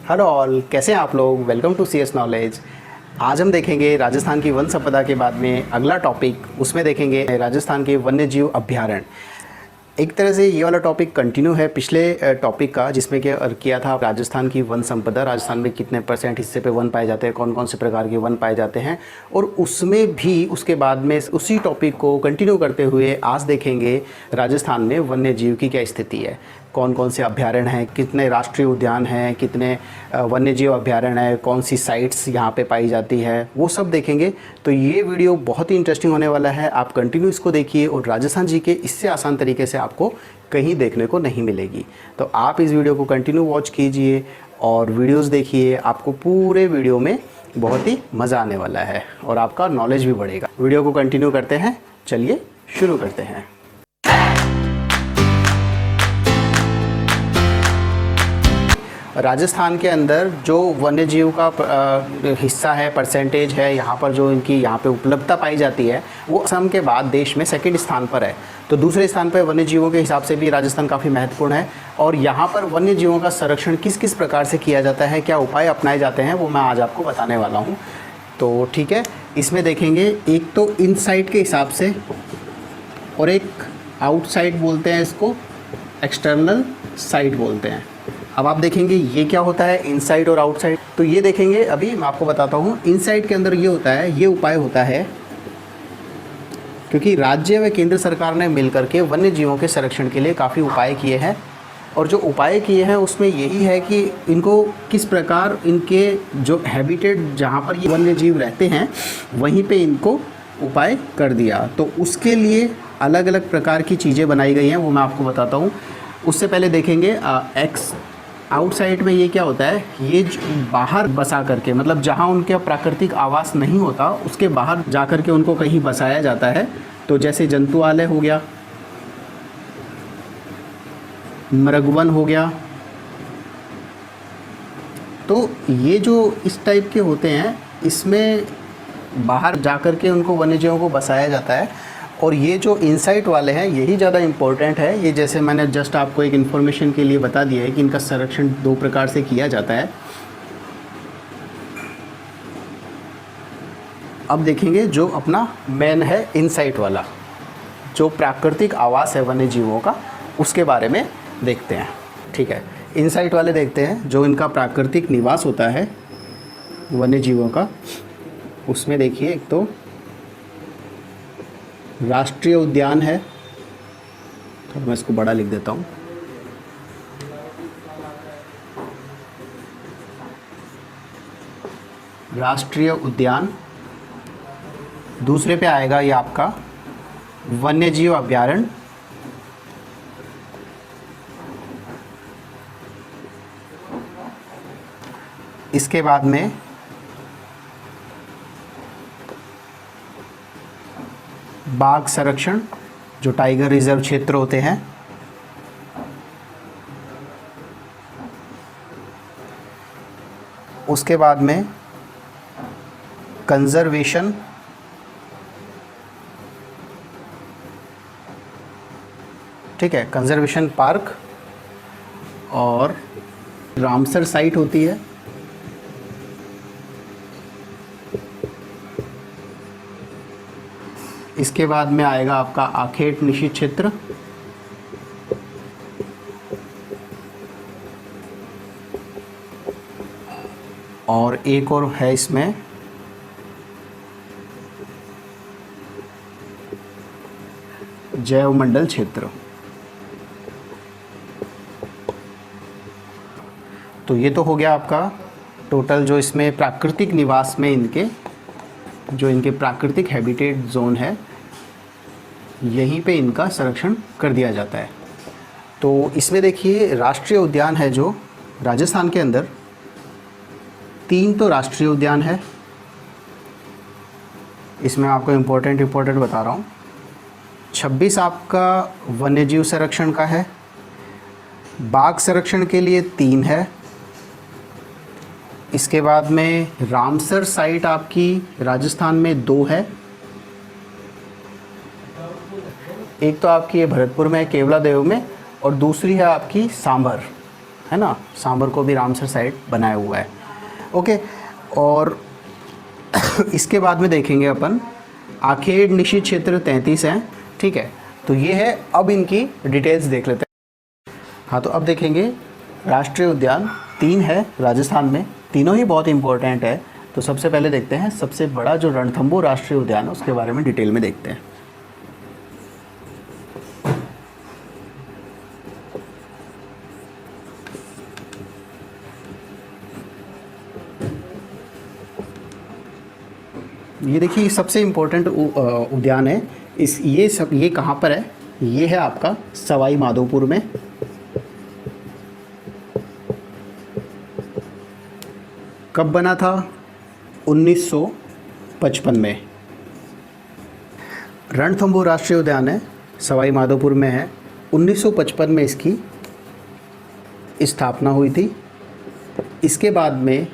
Hello all, कैसे हैं आप लोग। Welcome to C S knowledge. आज हम देखेंगे राजस्थान की वन संपदा के बाद में अगला टॉपिक, उसमें देखेंगे राजस्थान के वन्य जीव अभ्यारण्य। एक तरह से ये वाला टॉपिक कंटिन्यू है पिछले टॉपिक का, जिसमें किया था राजस्थान की वन संपदा, राजस्थान में कितने % हिस्से पे वन पाए जाते हैं, कौन कौन से प्रकार के वन पाए जाते हैं। और उसमें भी उसके बाद में उसी टॉपिक को कंटिन्यू करते हुए आज देखेंगे राजस्थान में वन्य जीव की क्या स्थिति है, कौन कौन से अभ्यारण्य हैं, कितने राष्ट्रीय उद्यान हैं, कितने वन्य जीव अभ्यारण्य हैं, कौन सी साइट्स यहाँ पे पाई जाती है, वो सब देखेंगे। तो ये वीडियो बहुत ही इंटरेस्टिंग होने वाला है, आप कंटिन्यू इसको देखिए। और राजस्थान जी के इससे आसान तरीके से आपको कहीं देखने को नहीं मिलेगी, तो आप इस वीडियो को कंटिन्यू वॉच कीजिए और वीडियोज़ देखिए। आपको पूरे वीडियो में बहुत ही मज़ा आने वाला है और आपका नॉलेज भी बढ़ेगा। वीडियो को कंटिन्यू करते हैं, चलिए शुरू करते हैं। राजस्थान के अंदर जो वन्य जीव का हिस्सा है, परसेंटेज है, यहाँ पर जो इनकी यहाँ पे उपलब्धता पाई जाती है, वो असम के बाद देश में सेकंड स्थान पर है। तो दूसरे स्थान पर वन्य जीवों के हिसाब से भी राजस्थान काफ़ी महत्वपूर्ण है। और यहाँ पर वन्य जीवों का संरक्षण किस किस प्रकार से किया जाता है, क्या उपाय अपनाए जाते हैं, वो मैं आज आपको बताने वाला हूँ। तो ठीक है, इसमें देखेंगे एक तो इनसाइड के हिसाब से और एक आउटसाइड बोलते हैं, इसको एक्सटर्नल साइड बोलते हैं। अब आप देखेंगे ये क्या होता है, इनसाइड और आउटसाइड। तो ये देखेंगे, अभी मैं आपको बताता हूँ। इनसाइड के अंदर ये होता है, ये उपाय होता है क्योंकि राज्य व केंद्र सरकार ने मिलकर के वन्य जीवों के संरक्षण के लिए काफ़ी उपाय किए हैं। और जो उपाय किए हैं उसमें यही है कि इनको किस प्रकार इनके जो हैबिटेट जहाँ पर ये वन्य जीव रहते हैं वहीं पे इनको उपाय कर दिया। तो उसके लिए अलग अलग प्रकार की चीज़ें बनाई गई हैं, वो मैं आपको बताता हूँ। उससे पहले देखेंगे आउटसाइड में ये क्या होता है, ये बाहर बसा करके, मतलब जहाँ उनका प्राकृतिक आवास नहीं होता उसके बाहर जा कर के उनको कहीं बसाया जाता है। तो जैसे जंतुआलय हो गया, मृगवन हो गया। तो ये जो इस टाइप के होते हैं, इसमें बाहर जा कर के उनको वन्यजीवों को बसाया जाता है। और ये जो इनसाइट वाले हैं यही ज़्यादा इम्पोर्टेंट है। ये जैसे मैंने जस्ट आपको एक इन्फॉर्मेशन के लिए बता दिया है कि इनका संरक्षण 2 प्रकार से किया जाता है। अब देखेंगे जो अपना मेन है इनसाइट वाला, जो प्राकृतिक आवास है वन्य जीवों का, उसके बारे में देखते हैं। ठीक है, इनसाइट वाले देखते हैं, जो इनका प्राकृतिक निवास होता है वन्य जीवों का। उसमें देखिए, एक तो राष्ट्रीय उद्यान है, तो मैं इसको बड़ा लिख देता हूँ। राष्ट्रीय उद्यान। दूसरे पे आएगा ये आपका वन्य जीव अभ्यारण्य। इसके बाद में बाघ संरक्षण, जो टाइगर रिजर्व क्षेत्र होते हैं। उसके बाद में कंजर्वेशन, ठीक है, कंजर्वेशन पार्क। और रामसर साइट होती है। इसके बाद में आएगा आपका आखेट निषिद्ध क्षेत्र। और एक और है इसमें जैव मंडल क्षेत्र। तो ये तो हो गया आपका टोटल, जो इसमें प्राकृतिक निवास में इनके प्राकृतिक हैबिटेट जोन है, यहीं पे इनका संरक्षण कर दिया जाता है। तो इसमें देखिए राष्ट्रीय उद्यान है जो राजस्थान के अंदर 3 तो राष्ट्रीय उद्यान है। इसमें आपको इम्पोर्टेंट बता रहा हूँ। 26 आपका वन्यजीव संरक्षण का है। बाघ संरक्षण के लिए 3 है। इसके बाद में रामसर साइट आपकी राजस्थान में 2 है। एक तो आपकी ये भरतपुर में, केवलादेव में, और दूसरी है आपकी सांभर, है ना, सांबर को भी रामसर साइट बनाया हुआ है। ओके, और इसके बाद में देखेंगे अपन आखेड़ निशी क्षेत्र 33 है, ठीक है। तो ये है, अब इनकी डिटेल्स देख लेते हैं। हाँ, तो अब देखेंगे राष्ट्रीय उद्यान 3 है राजस्थान में, तीनों ही बहुत इंपॉर्टेंट है। तो सबसे पहले देखते हैं सबसे बड़ा जो रणथंभौर राष्ट्रीय उद्यान है उसके बारे में डिटेल में देखते हैं। ये देखिए सबसे इम्पोर्टेंट उद्यान है ये कहाँ पर है? ये है आपका सवाई माधोपुर में। कब बना था? 1955 में। रणथंभौर राष्ट्रीय उद्यान है, सवाई माधोपुर में है। 1955 में इसकी स्थापना हुई थी। इसके बाद में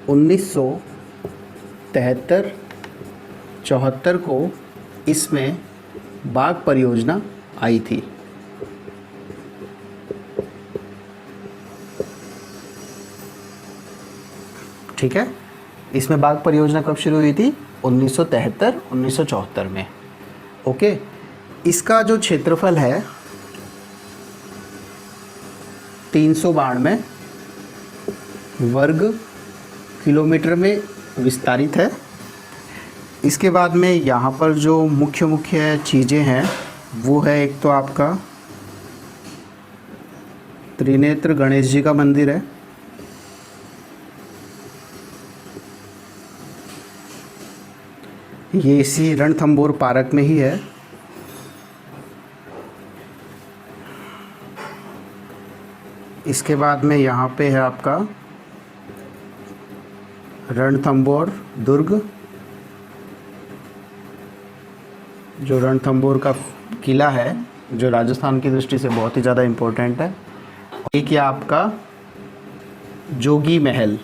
1973-74 को इसमें बाघ परियोजना आई थी। ठीक है, इसमें बाघ परियोजना कब शुरू हुई थी? 1973-1974 में। ओके, इसका जो क्षेत्रफल है 392 वर्ग किलोमीटर में विस्तारित है। इसके बाद में यहाँ पर जो मुख्य चीज़ें हैं वो है, एक तो आपका त्रिनेत्र गणेश जी का मंदिर है। ये इसी रणथंभौर पार्क में ही है। इसके बाद में यहाँ पे है आपका रणथंभौर दुर्ग, जो रणथंभौर का किला है, जो राजस्थान की दृष्टि से बहुत ही ज़्यादा इम्पोर्टेंट है। एक ये आपका जोगी महल,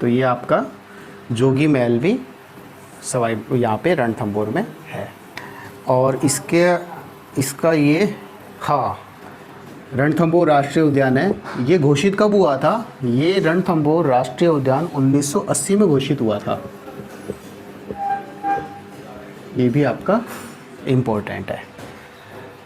तो ये आपका जोगी महल भी सवाई यहाँ पे रणथंभौर में है। और इसका ये, हाँ, रणथंभौर राष्ट्रीय उद्यान है। ये घोषित कब हुआ था? ये रणथंभौर राष्ट्रीय उद्यान 1980 में घोषित हुआ था। ये भी आपका इम्पोर्टेंट है।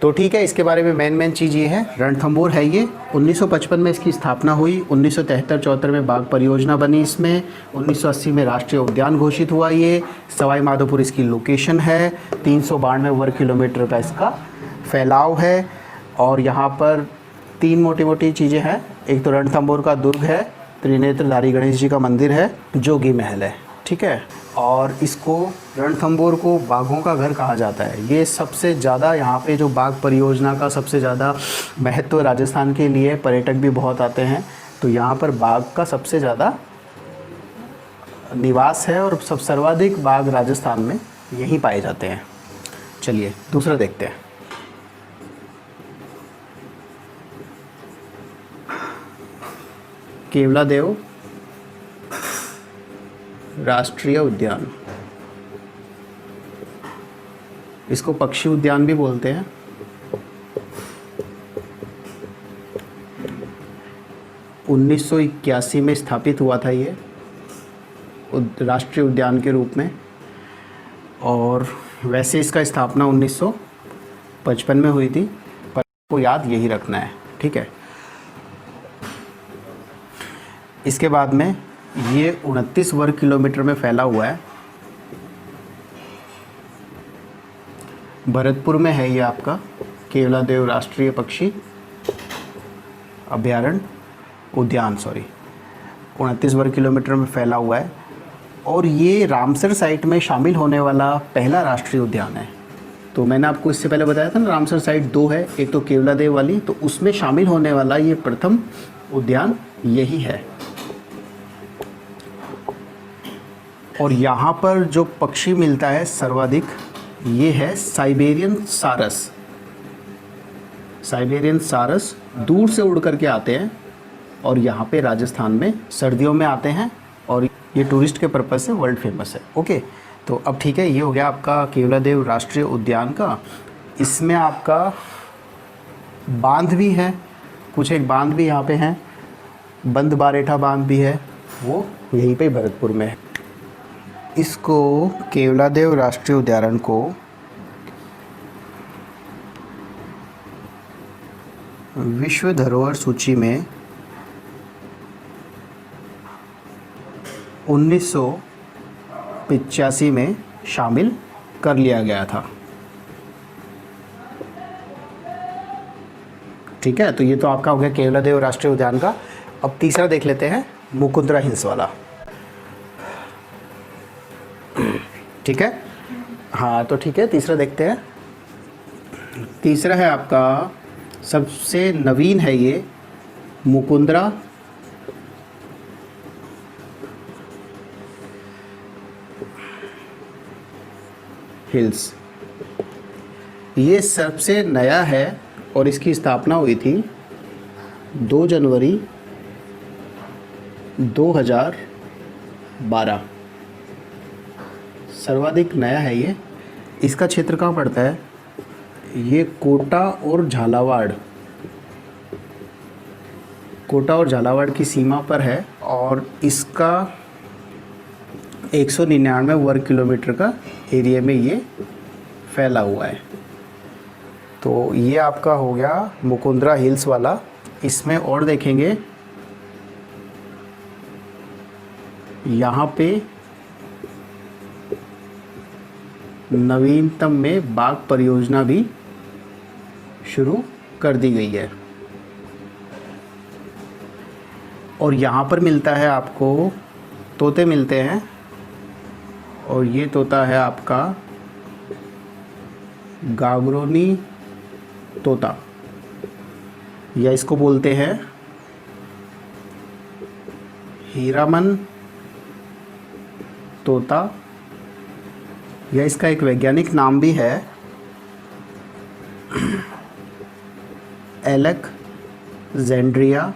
तो ठीक है, इसके बारे में मेन चीज़ ये है, रणथंभौर है ये। 1955 में इसकी स्थापना हुई, 1973-74 में बाघ परियोजना बनी इसमें, 1980 में राष्ट्रीय उद्यान घोषित हुआ। ये सवाई माधोपुर इसकी लोकेशन है। 392 वर्ग किलोमीटर का इसका फैलाव है। और यहाँ पर 3 मोटी चीज़ें हैं। एक तो रणथंभौर का दुर्ग है, त्रिनेत्रधारी गणेश जी का मंदिर है, जोगी महल है। ठीक है, और इसको रणथंभौर को बाघों का घर कहा जाता है। ये सबसे ज़्यादा यहाँ पे जो बाघ परियोजना का सबसे ज़्यादा महत्व राजस्थान के लिए, पर्यटक भी बहुत आते हैं, तो यहाँ पर बाघ का सबसे ज़्यादा निवास है और सर्वाधिक बाघ राजस्थान में यहीं पाए जाते हैं। चलिए दूसरा देखते हैं। केवलादेव राष्ट्रीय उद्यान, इसको पक्षी उद्यान भी बोलते हैं। उन्नीस सौ 81 में स्थापित हुआ था ये राष्ट्रीय उद्यान के रूप में। और वैसे इसका स्थापना 1955 में हुई थी, पर आपको याद यही रखना है। ठीक है, इसके बाद में ये 29 वर्ग किलोमीटर में फैला हुआ है। भरतपुर में है ये आपका केवलादेव राष्ट्रीय पक्षी अभयारण्य उद्यान, 29 वर्ग किलोमीटर में फैला हुआ है। और ये रामसर साइट में शामिल होने वाला पहला राष्ट्रीय उद्यान है। तो मैंने आपको इससे पहले बताया था ना, रामसर साइट 2 है, एक तो केवलादेव वाली, तो उसमें शामिल होने वाला ये प्रथम उद्यान यही है। और यहाँ पर जो पक्षी मिलता है सर्वाधिक, ये है साइबेरियन सारस। साइबेरियन सारस दूर से उड़ करके आते हैं और यहाँ पे राजस्थान में सर्दियों में आते हैं, और ये टूरिस्ट के पर्पज़ से वर्ल्ड फेमस है। ओके, तो अब ठीक है, ये हो गया आपका केवलादेव राष्ट्रीय उद्यान का। इसमें आपका बांध भी हैं, कुछ एक बांध भी यहाँ पे हैं, बंद बारेठा बांध भी है, वो यहीं पे भरतपुर में है। इसको केवलादेव राष्ट्रीय उद्यान को विश्व धरोहर सूची में 1985 में शामिल कर लिया गया था। ठीक है, तो ये तो आपका हो गया केवलादेव राष्ट्रीय उद्यान का। अब तीसरा देख लेते हैं, मुकुंदरा हिल्स वाला। ठीक है, हाँ तो ठीक है, तीसरा देखते हैं। तीसरा है आपका, सबसे नवीन है ये, मुकुंदरा हिल्स। ये सबसे नया है और इसकी स्थापना हुई थी 2 जनवरी 2012। सर्वाधिक नया है ये। इसका क्षेत्र कहाँ पड़ता है? ये कोटा और झालावाड़ की सीमा पर है और इसका 199 वर्ग किलोमीटर का एरिया में ये फैला हुआ है। तो ये आपका हो गया मुकुंदरा हिल्स वाला। इसमें और देखेंगे, यहाँ पे नवीनतम में बाग परियोजना भी शुरू कर दी गई है और यहाँ पर मिलता है आपको, तोते मिलते हैं और ये तोता है आपका गागरोनी तोता, या इसको बोलते हैं हीरामन तोता, या इसका एक वैज्ञानिक नाम भी है एलेक्जेंड्रिया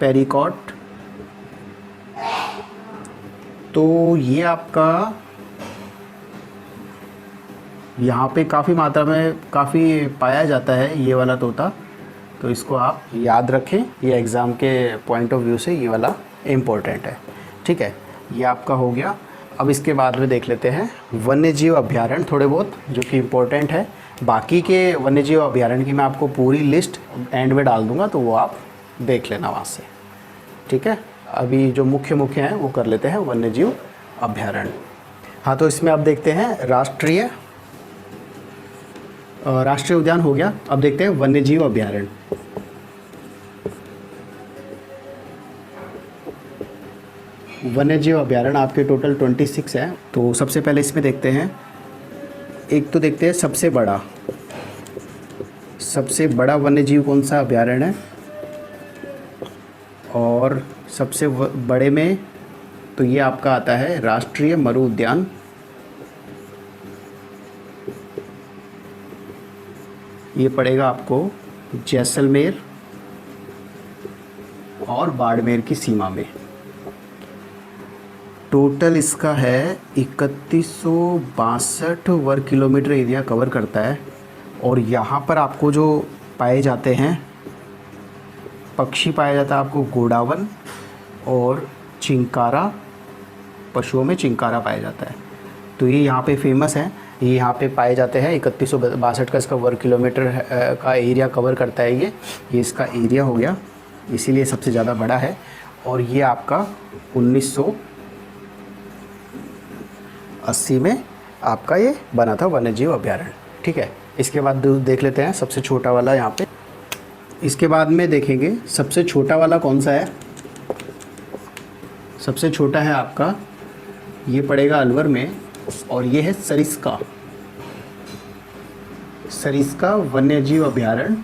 पेरिकॉट। तो ये आपका यहाँ पे काफ़ी मात्रा में काफ़ी पाया जाता है ये वाला तोता, तो इसको आप याद रखें, ये एग्ज़ाम के पॉइंट ऑफ व्यू से ये वाला इम्पोर्टेंट है। ठीक है, ये आपका हो गया। अब इसके बाद में देख लेते हैं वन्य जीव अभ्यारण्य थोड़े बहुत, जो कि इम्पोर्टेंट है। बाकी के वन्य जीव अभ्यारण्य की मैं आपको पूरी लिस्ट एंड में डाल दूँगा, तो वो आप देख लेना वहाँ से। ठीक है, अभी जो मुख्य हैं वो कर लेते हैं वन्य जीव अभ्यारण्य। हाँ, तो इसमें आप देखते हैं राष्ट्रीय उद्यान हो गया। अब देखते हैं वन्य जीव अभ्यारण्य। वन्य जीव अभ्यारण्य आपके टोटल 26 है। तो सबसे पहले इसमें देखते हैं, एक तो देखते हैं सबसे बड़ा वन्य जीव कौन सा अभ्यारण्य है, और सबसे बड़े में तो ये आपका आता है राष्ट्रीय मरु उद्यान। ये पड़ेगा आपको जैसलमेर और बाड़मेर की सीमा में। टोटल इसका है 3162 वर्ग किलोमीटर एरिया कवर करता है। और यहाँ पर आपको जो पाए जाते हैं पक्षी, पाया जाता है आपको गोडावन और चिंकारा, पशुओं में चिंकारा पाया जाता है। तो ये यहाँ पे फेमस है, ये यहाँ पे पाए जाते हैं। 3162 का इसका वर्ग किलोमीटर का एरिया कवर करता है। ये इसका एरिया हो गया, इसीलिए सबसे ज़्यादा बड़ा है। और ये आपका 1980 में आपका ये बना था वन्य जीव अभ्यारण्य। ठीक है, इसके बाद देख लेते हैं सबसे छोटा वाला यहाँ पे। इसके बाद में देखेंगे सबसे छोटा वाला कौन सा है। सबसे छोटा है आपका, ये पड़ेगा अलवर में, और ये है सरिस्का वन्य जीव अभ्यारण्य।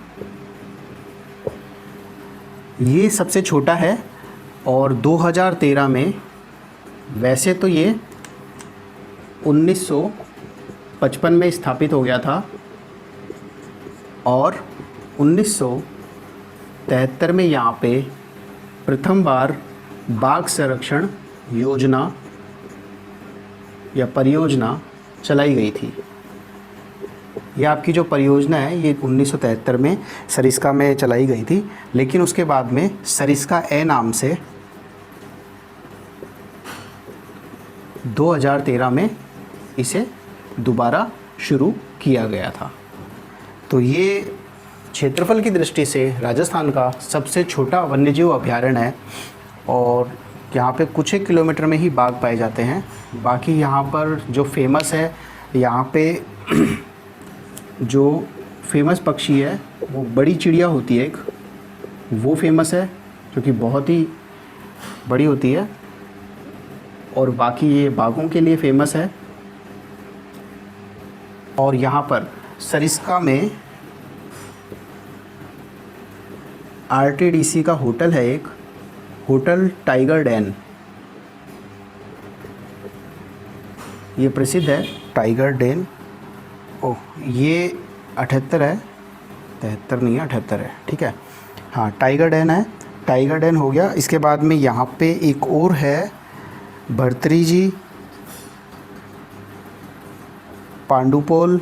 ये सबसे छोटा है और 2013 में, वैसे तो ये 1955 में स्थापित हो गया था और 1973 में यहाँ पे प्रथम बार बाघ संरक्षण योजना या परियोजना चलाई गई थी। ये आपकी जो परियोजना है ये 1973 में सरिस्का में चलाई गई थी, लेकिन उसके बाद में सरिस्का ए नाम से 2013 में इसे दोबारा शुरू किया गया था। तो ये क्षेत्रफल की दृष्टि से राजस्थान का सबसे छोटा वन्यजीव अभयारण्य है और यहाँ पे कुछ एक किलोमीटर में ही बाघ पाए जाते हैं। बाकी यहाँ पर जो फेमस है, यहाँ पे जो फेमस पक्षी है वो बड़ी चिड़िया होती है एक, वो फेमस है जो कि बहुत ही बड़ी होती है, और बाकी ये बाघों के लिए फेमस है। और यहाँ पर सरिस्का में आरटीडीसी का होटल है एक, होटल टाइगर डेन, ये प्रसिद्ध है टाइगर डेन। ओह, ये 78 है, 73 नहीं है, 78 है, ठीक है। हाँ, टाइगर डेन है, टाइगर डेन हो गया। इसके बाद में यहाँ पे एक और है भर्तरीजी, पांडुपोल,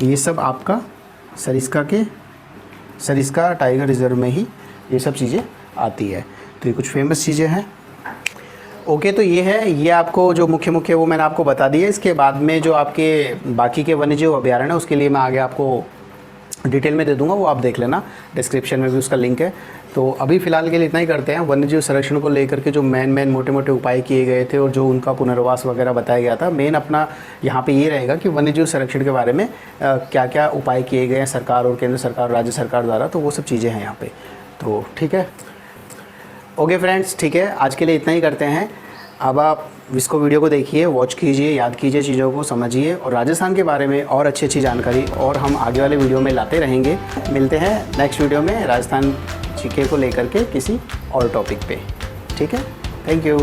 ये सब आपका सरिस्का टाइगर रिजर्व में ही ये सब चीज़ें आती है। तो ये कुछ फेमस चीज़ें हैं। ओके, तो ये है, ये आपको जो मुख्य वो मैंने आपको बता दिया। इसके बाद में जो आपके बाकी के वन्यजीव अभयारण्य है उसके लिए मैं आगे आपको डिटेल में दे दूंगा, वो आप देख लेना, डिस्क्रिप्शन में भी उसका लिंक है। तो अभी फ़िलहाल के लिए इतना ही करते हैं। वन्यजीव संरक्षण को लेकर के जो मेन मोटे उपाय किए गए थे और जो उनका पुनर्वास वगैरह बताया गया था, मेन अपना यहाँ पे ये रहेगा कि वन्यजीव संरक्षण के बारे में क्या क्या उपाय किए गए हैं सरकार और केंद्र सरकार, राज्य सरकार द्वारा, तो वो सब चीज़ें हैं यहाँ पे। तो ठीक है, ओके फ्रेंड्स, ठीक है, आज के लिए इतना ही करते हैं। अब आप इसको वीडियो को देखिए, वॉच कीजिए, याद कीजिए, चीज़ों को समझिए, और राजस्थान के बारे में और अच्छी जानकारी और हम आगे वाले वीडियो में लाते रहेंगे। मिलते हैं नेक्स्ट वीडियो में राजस्थान जीके को लेकर के किसी और टॉपिक पे, ठीक है। Thank you.